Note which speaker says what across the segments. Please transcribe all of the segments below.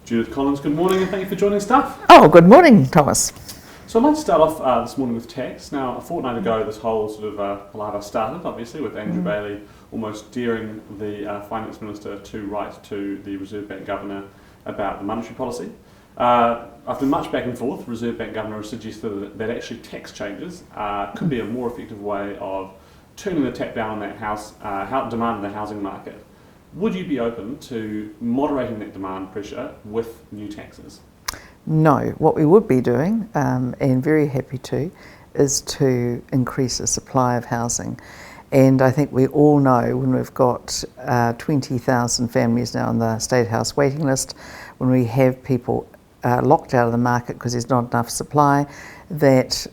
Speaker 1: Judith Collins, good morning and thank you for joining Stuff.
Speaker 2: Oh, good morning, Thomas.
Speaker 1: So I'd like to start off this morning with tax. Now, a fortnight ago, this whole sort of palaver started, obviously, with Andrew Bailey almost daring the Finance Minister to write to the Reserve Bank Governor about the monetary policy. After much back and forth, the Reserve Bank Governor has suggested that actually tax changes could be a more effective way of turning the tap down on that demand in the housing market. Would you be open to moderating that demand pressure with new taxes?
Speaker 2: No, what we would be doing, and very happy to, is to increase the supply of housing. And I think we all know when we've got 20,000 families now on the State House waiting list, when we have people locked out of the market because there's not enough supply, that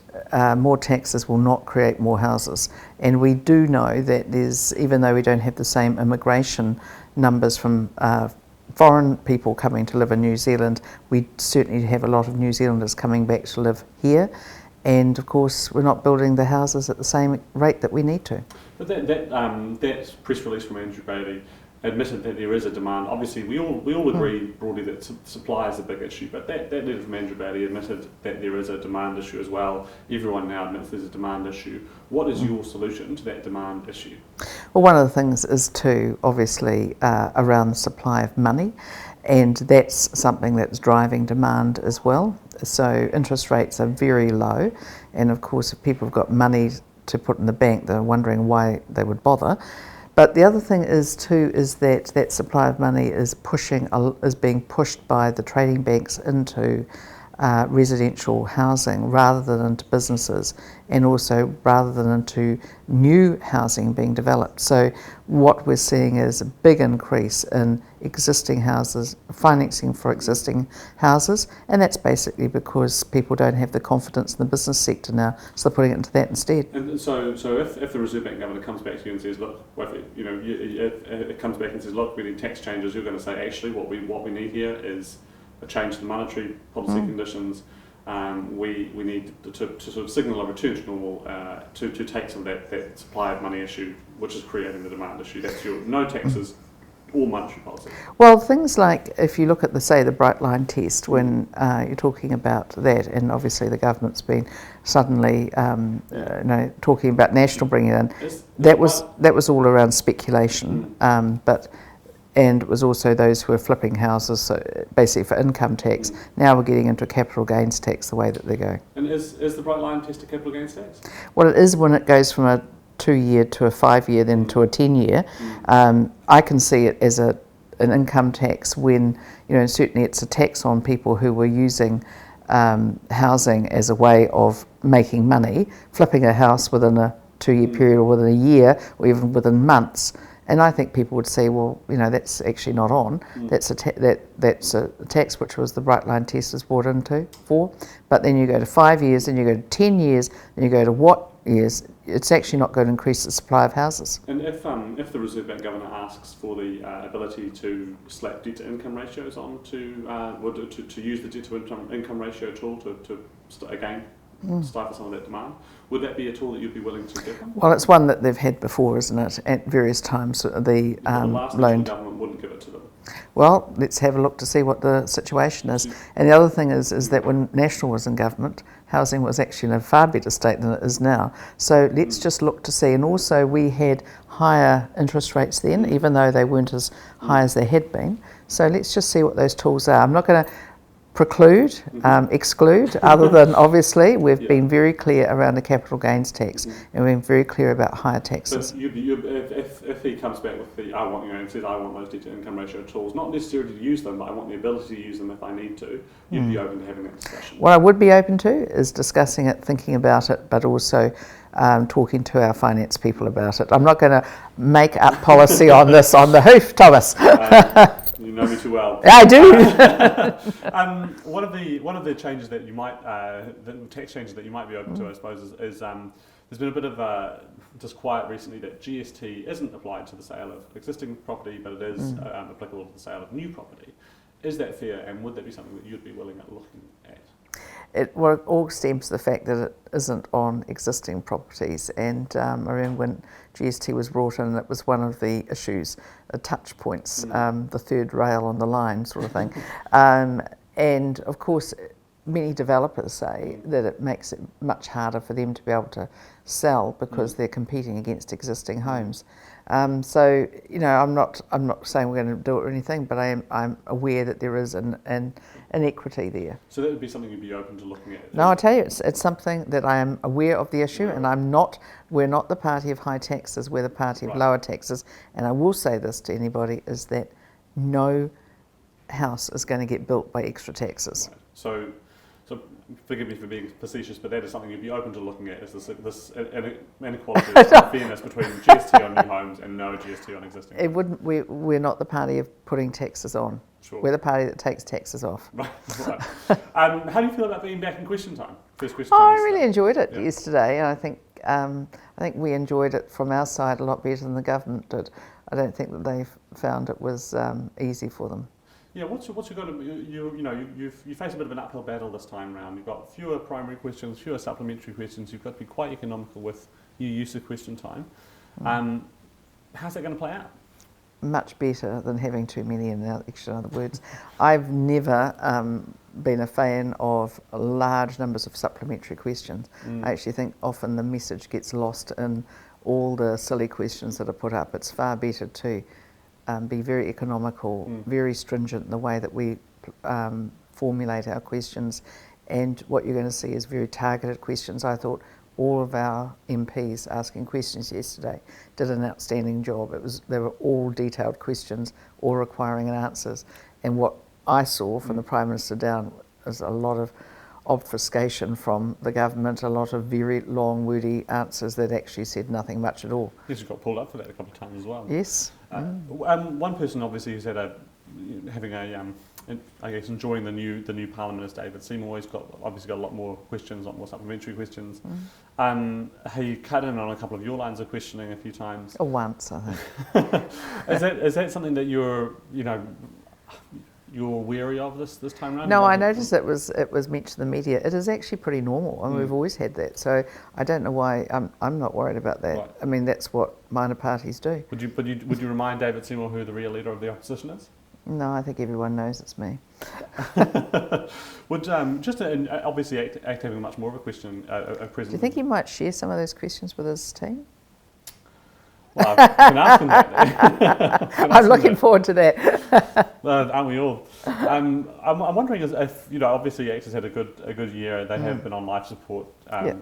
Speaker 2: more taxes will not create more houses. And we do know that even though we don't have the same immigration numbers from foreign people coming to live in New Zealand, we certainly have a lot of New Zealanders coming back to live here. And of course, we're not building the houses at the same rate that we need to.
Speaker 1: But that press release from Andrew Bailey admitted that there is a demand. Obviously, we all agree broadly that supply is a big issue, but that letter from Andrew Bailey admitted that there is a demand issue as well. Everyone now admits there's a demand issue. What is your solution to that demand issue?
Speaker 2: Well, one of the things is to, obviously, around the supply of money, and that's something that's driving demand as well. So interest rates are very low, and of course if people have got money to put in the bank, they're wondering why they would bother. But the other thing is that supply of money is being pushed by the trading banks into residential housing rather than into businesses, and also rather than into new housing being developed. So what we're seeing is a big increase in existing houses, financing for existing houses, and that's basically because people don't have the confidence in the business sector now, so they're putting it into that instead.
Speaker 1: And so if the Reserve Bank Governor comes back to you and says, look, well, if it comes back and says, look, we need tax changes, you're going to say, actually, what we need here is a change to the monetary policy conditions. We need to sort of signal a return to normal to take some of that supply of money issue, which is creating the demand issue. That's your no taxes or monetary policy.
Speaker 2: Well, things like, if you look at the Bright Line test, when you're talking about that, and obviously the government's been suddenly talking about national bringing it in, that was all around speculation, and it was also those who were flipping houses, so basically for income tax. Now we're getting into capital gains tax the way that they're going.
Speaker 1: And is the Bright Line test a capital gains tax?
Speaker 2: Well, it is when it goes from a 2-year to a 5-year, then to a 10-year. I can see it as an income tax when, certainly it's a tax on people who were using housing as a way of making money, flipping a house within a 2-year period or within a year or even within months. And I think people would say, well, that's actually not on. That's a tax which was the Bright Line test is brought into for. But then you go to 5 years, then you go to 10 years, then you go to what years? It's actually not going to increase the supply of houses.
Speaker 1: And if the Reserve Bank Governor asks for the ability to slap debt to income ratios on to use the debt to income ratio tool to stifle some of that demand, would that be a tool that you'd be willing to give them?
Speaker 2: Well, it's one that they've had before, isn't it? At various times, the
Speaker 1: last government wouldn't give it to them.
Speaker 2: Well, let's have a look to see what the situation is. And the other thing is that when National was in government, housing was actually in a far better state than it is now. So let's just look to see. And also we had higher interest rates then, even though they weren't as high as they had been. So let's just see what those tools are. I'm not going to preclude, exclude, other than obviously we've been very clear around the capital gains tax, and we've been very clear about higher taxes.
Speaker 1: But if he comes back with and says I want those debt to income ratio tools, not necessarily to use them, but I want the ability to use them if I need to, you'd be open to having that discussion.
Speaker 2: What I would be open to is discussing it, thinking about it, but also talking to our finance people about it. I'm not going to make up policy on this on the hoof, Thomas.
Speaker 1: You know me too well.
Speaker 2: I do.
Speaker 1: One of the changes that you might, the tax changes that you might be open to, I suppose, is there's been a bit of disquiet recently that GST isn't applied to the sale of existing property, but it is applicable to the sale of new property. Is that fair, and would that be something that you'd be willing at looking at?
Speaker 2: it all stems to the fact that it isn't on existing properties. And I remember when GST was brought in, it was one of the issues, touch points, the third rail on the line sort of thing. And of course, many developers say that it makes it much harder for them to be able to sell because they're competing against existing homes. So I'm not saying we're going to do it or anything, but I'm aware that there is an inequity there.
Speaker 1: So that would be something you'd be open to looking at?
Speaker 2: No, I tell you, it's something that I am aware of the issue, and we're not the party of high taxes, we're the party of lower taxes. And I will say this to anybody, is that no house is going to get built by extra taxes.
Speaker 1: Right. So forgive me for being facetious, but that is something you'd be open to looking at, is this inequality of fairness between GST on new homes and no GST on existing homes.
Speaker 2: We're not the party of putting taxes on.
Speaker 1: Sure.
Speaker 2: We're the party that takes taxes off.
Speaker 1: Right. How do you feel about being back in question time? First question
Speaker 2: Oh,
Speaker 1: time
Speaker 2: I
Speaker 1: yesterday.
Speaker 2: really enjoyed it yesterday, and I think we enjoyed it from our side a lot better than the government did. I don't think that they found it was easy for them.
Speaker 1: Yeah, what's your you face a bit of an uphill battle this time round. You've got fewer primary questions, fewer supplementary questions. You've got to be quite economical with your use of question time. How's that going to play out?
Speaker 2: Much better than having too many in other words. I've never been a fan of large numbers of supplementary questions. I actually think often the message gets lost in all the silly questions that are put up. It's far better to be very economical, very stringent in the way that we formulate our questions, and what you're going to see is very targeted questions. I thought all of our MPs asking questions yesterday did an outstanding job. They were all detailed questions, all requiring answers, and what I saw from the Prime Minister down was a lot of obfuscation from the government, a lot of very long, wordy answers that actually said nothing much at all.
Speaker 1: Yes, you got pulled up for that a couple of times as well.
Speaker 2: Yes.
Speaker 1: One person obviously who's enjoying the new Parliament is David Seymour. He's obviously got a lot more questions, a lot more supplementary questions. He cut in on a couple of your lines of questioning a few times.
Speaker 2: Once, I think.
Speaker 1: Is that something that you're wary of this time around?
Speaker 2: No, I noticed it was mentioned in the media. It is actually pretty normal. I mean, we've always had that, so I don't know why I'm not worried about that. Right. I mean, that's what minor parties do.
Speaker 1: Would you remind David Seymour who the real leader of the opposition is?
Speaker 2: No, I think everyone knows it's me.
Speaker 1: Would obviously ACT having much more of a question, a president.
Speaker 2: Do you think he might share some of those questions with his team?
Speaker 1: Well, I can ask him that.
Speaker 2: I'm looking forward to that.
Speaker 1: Aren't we all? I'm wondering if obviously ACT has had a good year. They have been on life support,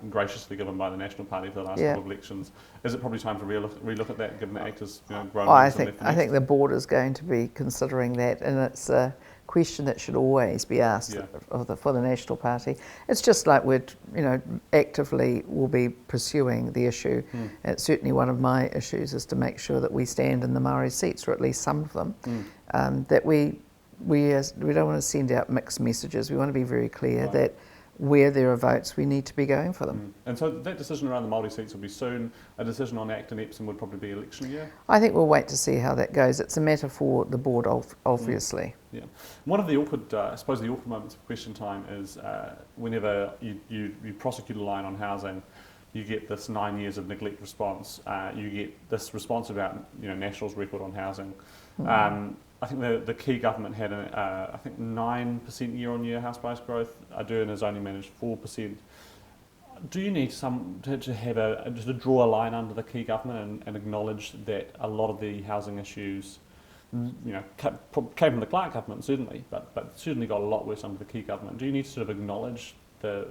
Speaker 1: graciously given by the National Party for the last couple of elections. Is it probably time to relook at that, given that ACT has grown?
Speaker 2: I think the board is going to be considering that, and it's a question that should always be asked for the National Party. It's just like we're actively will be pursuing the issue. It's certainly one of my issues is to make sure that we stand in the Maori seats, or at least some of them. That we don't want to send out mixed messages. We want to be very clear that where there are votes, we need to be going for them.
Speaker 1: And so that decision around the Māori seats will be soon. A decision on ACT and Epsom would probably be election year?
Speaker 2: I think we'll wait to see how that goes. It's a matter for the board, obviously.
Speaker 1: Yeah. One of the awkward, I suppose the awkward moments of question time is whenever you prosecute a line on housing, you get this 9 years of neglect response. You get this response about National's record on housing. I think the key government had, 9% year-on-year house price growth. Ardern has only managed 4%. Do you need to draw a line under the key government and acknowledge that a lot of the housing issues, came from the Clark government certainly, but certainly got a lot worse under the key government? Do you need to sort of acknowledge the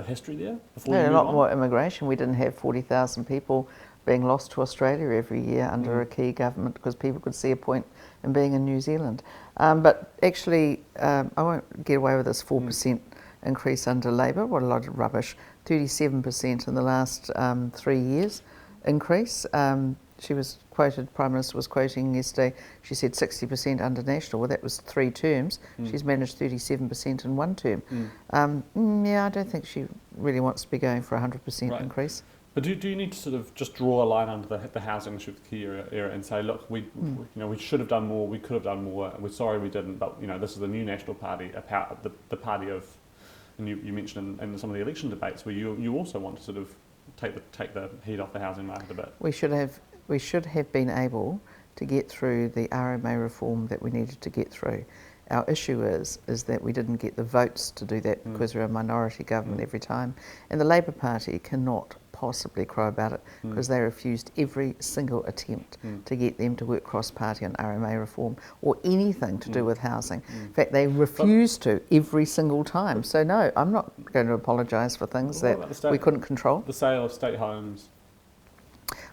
Speaker 1: history there before you move on?
Speaker 2: A lot more immigration. We didn't have 40,000 people being lost to Australia every year under a key government because people could see a point in being in New Zealand. But actually, I won't get away with this 4% increase under Labour. What a lot of rubbish. 37% in the last 3 years increase. She was quoted, Prime Minister was quoting yesterday, she said 60% under National. Well, that was 3 terms. She's managed 37% in 1 term. I don't think she really wants to be going for a 100% increase.
Speaker 1: But do you need to sort of just draw a line under the housing issue of the key era and say, look, we should have done more, we could have done more, we're sorry we didn't, but this is the new National Party, the party of and you mentioned in some of the election debates where you also want to sort of take the heat off the housing market a bit.
Speaker 2: We should have been able to get through the RMA reform that we needed to get through. Our issue is that we didn't get the votes to do that because we're a minority government every time. And the Labour Party cannot possibly crow about it because they refused every single attempt to get them to work cross-party on RMA reform or anything to do with housing. In fact, they refused to every single time. So no, I'm not going to apologise for things that we couldn't control.
Speaker 1: The sale of state homes.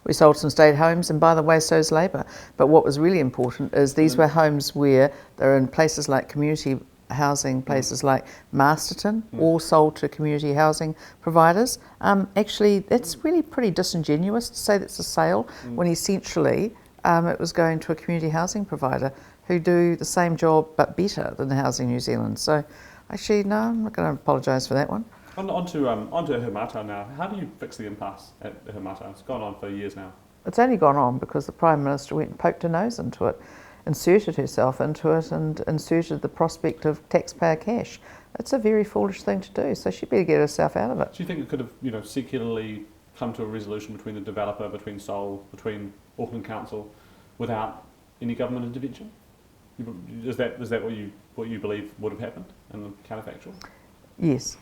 Speaker 2: We sold some state homes, and by the way, so's Labour. But what was really important is these were homes where they're in places like community housing, places like Masterton, all sold to community housing providers. Actually, that's really pretty disingenuous to say that's a sale when essentially it was going to a community housing provider who do the same job but better than Housing New Zealand. So actually, no, I'm not going to apologise for that one.
Speaker 1: Onto Ihumatao now. How do you fix the impasse at Ihumatao? It's gone on for years now.
Speaker 2: It's only gone on because the Prime Minister went and poked her nose into it, inserted herself into it and inserted the prospect of taxpayer cash. It's a very foolish thing to do, so she better get herself out of it.
Speaker 1: Do you think it could have, secularly come to a resolution between the developer, between Seoul, between Auckland Council, without any government intervention? Is that what you believe would have happened in the counterfactual?
Speaker 2: Yes.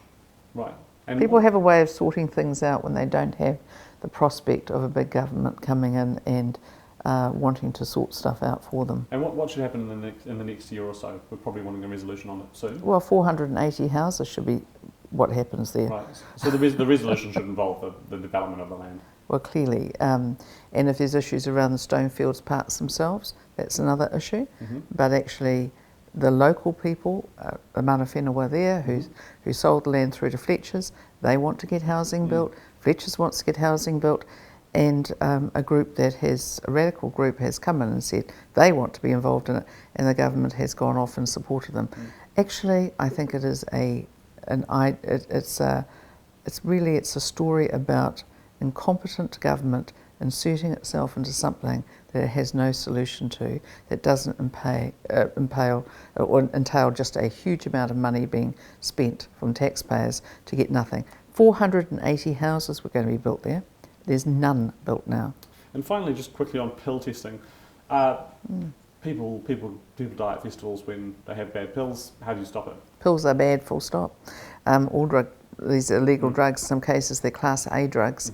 Speaker 1: Right. And
Speaker 2: people have a way of sorting things out when they don't have the prospect of a big government coming in and wanting to sort stuff out for them.
Speaker 1: And what should happen in the next year or so? We're probably wanting a resolution on it soon.
Speaker 2: Well, 480 houses should be what happens there.
Speaker 1: Right. So the resolution should involve the development of the land.
Speaker 2: Well, clearly. And if there's issues around the Stonefields parks themselves, that's another issue. But actually, the local people, the mana whenua there, who sold the land through to Fletcher's, they want to get housing built. Fletcher's wants to get housing built. And a radical group has come in and said they want to be involved in it, and the government has gone off and supported them. Actually, I think it is it's a story about incompetent government inserting itself into something that it has no solution to, that doesn't entail just a huge amount of money being spent from taxpayers to get nothing. 480 houses were going to be built there. There's none built now.
Speaker 1: And finally, just quickly on pill testing. People die at festivals when they have bad pills. How do you stop it?
Speaker 2: Pills are bad, full stop. These illegal drugs, in some cases they're Class A drugs.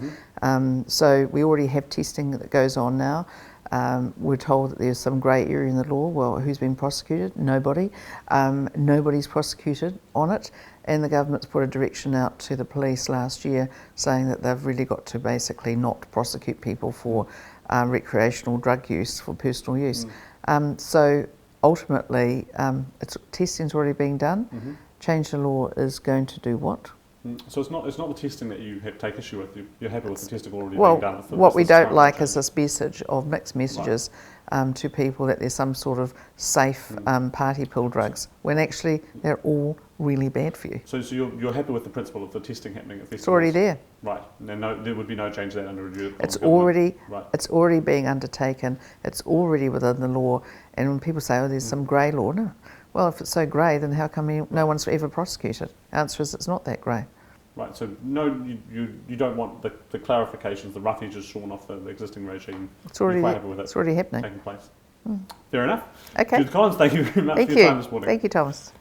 Speaker 2: So we already have testing that goes on now. We're told that there's some grey area in the law. Well, who's been prosecuted? Nobody. Nobody's prosecuted on it. And the government's put a direction out to the police last year saying that they've really got to basically not prosecute people for recreational drug use, for personal use. So ultimately, testing's already being done. Change the law is going to do what?
Speaker 1: So it's not the testing that you take issue with. You're happy with the testing already
Speaker 2: being
Speaker 1: done.
Speaker 2: What we don't like is this message of mixed messages to people that there's some sort of safe party pill drugs, when actually they're all really bad for you.
Speaker 1: So you're happy with the principle of the testing happening at festivals? It's
Speaker 2: already there.
Speaker 1: Right. And there would be no change to that under review.
Speaker 2: It's already being undertaken. It's already within the law. And when people say, oh, there's some grey law, no. Well, if it's so grey, then how come no one's ever prosecuted? The answer is it's not that grey.
Speaker 1: Right, so no, you don't want the clarifications, the rough edges shorn off the existing regime.
Speaker 2: It's already,
Speaker 1: quite happy with it.
Speaker 2: It's already happening.
Speaker 1: Taking place. Fair enough.
Speaker 2: Okay.
Speaker 1: Judith Collins, thank you very much for your time this morning.
Speaker 2: Thank you, Thomas.